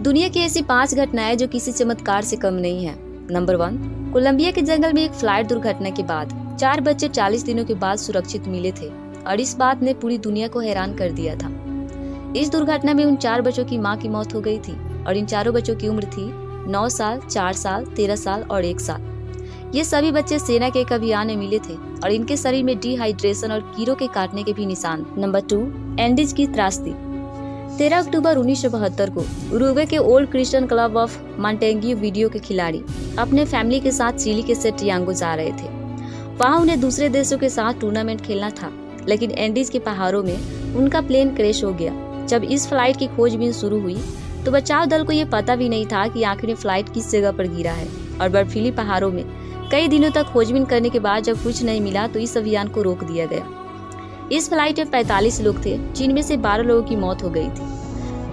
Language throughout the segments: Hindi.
दुनिया की ऐसी 5 घटनाएं जो किसी चमत्कार से कम नहीं है। नंबर 1, कोलंबिया के जंगल में एक फ्लाइट दुर्घटना के बाद 4 बच्चे 40 दिनों के बाद सुरक्षित मिले थे और इस बात ने पूरी दुनिया को हैरान कर दिया था। इस दुर्घटना में उन 4 बच्चों की मां की मौत हो गई थी और इन चारों बच्चों की उम्र थी 9 साल, 4 साल, 13 साल और 1 साल। ये सभी बच्चे सेना के एक अभियान में मिले थे और इनके शरीर में डिहाइड्रेशन और कीड़ों के काटने के भी निशान। नंबर 2, एंडीज की त्रासदी। 13 अक्टूबर 1972 को उरुग्वे के Old Christian Club of Montevideo के खिलाड़ी अपने फैमिली के साथ चिली के सैंटियागो जा रहे थे। वहां उन्हें दूसरे देशों के साथ टूर्नामेंट खेलना था, लेकिन एंडीज के पहाड़ों में उनका प्लेन क्रैश हो गया। जब इस फ्लाइट की खोजबीन शुरू हुई तो बचाव दल को ये पता भी नहीं था कि आखिर फ्लाइट किस जगह पर गिरा है और बर्फीली पहाड़ों में कई दिनों तक खोजबीन करने के बाद जब कुछ नहीं मिला तो इस अभियान को रोक दिया गया। इस फ्लाइट में 45 लोग थे, जिनमें से 12 लोगों की मौत हो गई थी।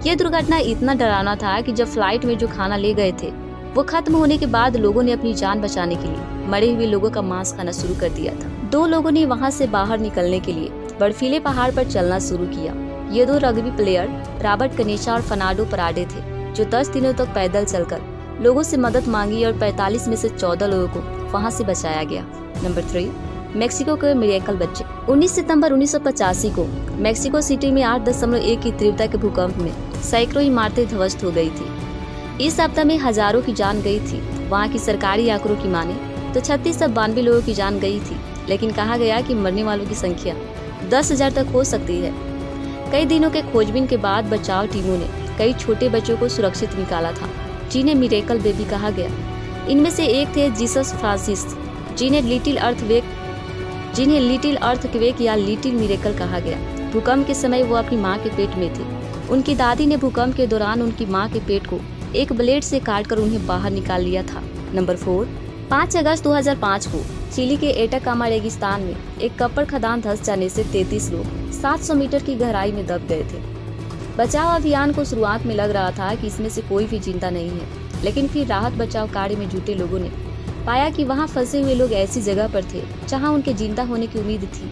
यह दुर्घटना इतना डरावना था कि जब फ्लाइट में जो खाना ले गए थे वो खत्म होने के बाद लोगों ने अपनी जान बचाने के लिए मरे हुए लोगों का मांस खाना शुरू कर दिया था। 2 लोगों ने वहां से बाहर निकलने के लिए बर्फीले पहाड़ पर चलना शुरू किया। ये 2 रग्बी प्लेयर रॉबर्ट कनेशा और फर्नांडो पराडे थे, जो 10 दिनों तक पैदल चलकर लोगों से मदद मांगी और 45 में से 14 लोगों को वहां से बचाया गया। नंबर 3, मेक्सिको के मिरेकल बच्चे। 19 सितंबर 1985 को मेक्सिको सिटी में 8.1 की तीव्रता के भूकंप में सैकड़ों इमारतें ध्वस्त हो गई थी। इस आपदा में हजारों की जान गई थी। वहां की सरकारी आंकड़ों की माने तो 3692 लोगों की जान गई थी, लेकिन कहा गया कि मरने वालों की संख्या 10,000 तक हो सकती है। कई दिनों के खोजबीन के बाद बचाव टीमों ने कई छोटे बच्चों को सुरक्षित निकाला था, जिन्हें मिरेकल बेबी कहा गया। इनमें से एक थे जीसस फ्रांसिस, जिन्हें लिटिल अर्थक्वेक या लिटिल मिरेकल कहा गया। भूकंप के समय वो अपनी मां के पेट में थे। उनकी दादी ने भूकंप के दौरान उनकी मां के पेट को एक ब्लेड से काटकर उन्हें बाहर निकाल लिया था। नंबर 4, 5 अगस्त 2005 को चिली के एटाकामा रेगिस्तान में एक कपड़ खदान धंस जाने से 33 लोग 700 मीटर की गहराई में दब गए थे। बचाव अभियान को शुरुआत में लग रहा था कि इसमें से कोई भी जिंदा नहीं है, लेकिन फिर राहत बचाव कार्य में जुटे लोगों ने पाया कि वहां फंसे हुए लोग ऐसी जगह पर थे जहां उनके जिंदा होने की उम्मीद थी।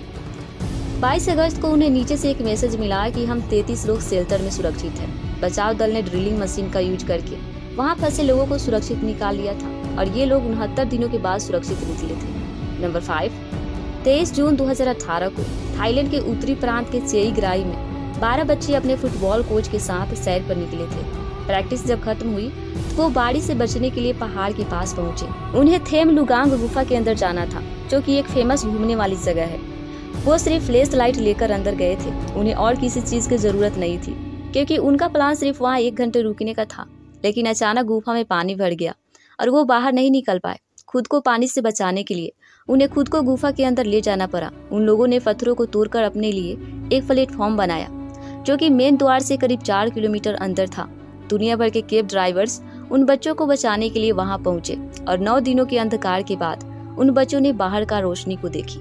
22 अगस्त को उन्हें नीचे से एक मैसेज मिला कि हम 33 लोग शेल्टर में सुरक्षित हैं। बचाव दल ने ड्रिलिंग मशीन का यूज करके वहां फंसे लोगों को सुरक्षित निकाल लिया था और ये लोग 69 दिनों के बाद सुरक्षित निकले थे। नंबर 5, 23 जून 2018 को थाईलैंड के उत्तरी प्रांत के चेईग्राई में 12 बच्चे अपने फुटबॉल कोच के साथ सैर पर निकले थे। प्रैक्टिस जब खत्म हुई तो वो बाढ़ से बचने के लिए पहाड़ के पास पहुंचे। उन्हें थेम लुगांग गुफा के अंदर जाना था, जो कि एक फेमस घूमने वाली जगह है। वो सिर्फ फ्लैश लाइट लेकर अंदर गए थे। उन्हें और किसी चीज की जरूरत नहीं थी, क्योंकि उनका प्लान सिर्फ वहाँ 1 घंटे रुकने का था। लेकिन अचानक गुफा में पानी भर गया और वो बाहर नहीं निकल पाए। खुद को पानी से बचाने के लिए उन्हें खुद को गुफा के अंदर ले जाना पड़ा। उन लोगों ने पत्थरों को तोड़कर अपने लिए एक प्लेटफॉर्म बनाया, जो कि मेन द्वार से करीब 4 किलोमीटर अंदर था। दुनिया भर के कैब ड्राइवर्स उन बच्चों को बचाने के लिए वहां पहुंचे और 9 दिनों के अंधकार के बाद उन बच्चों ने बाहर का रोशनी को देखी।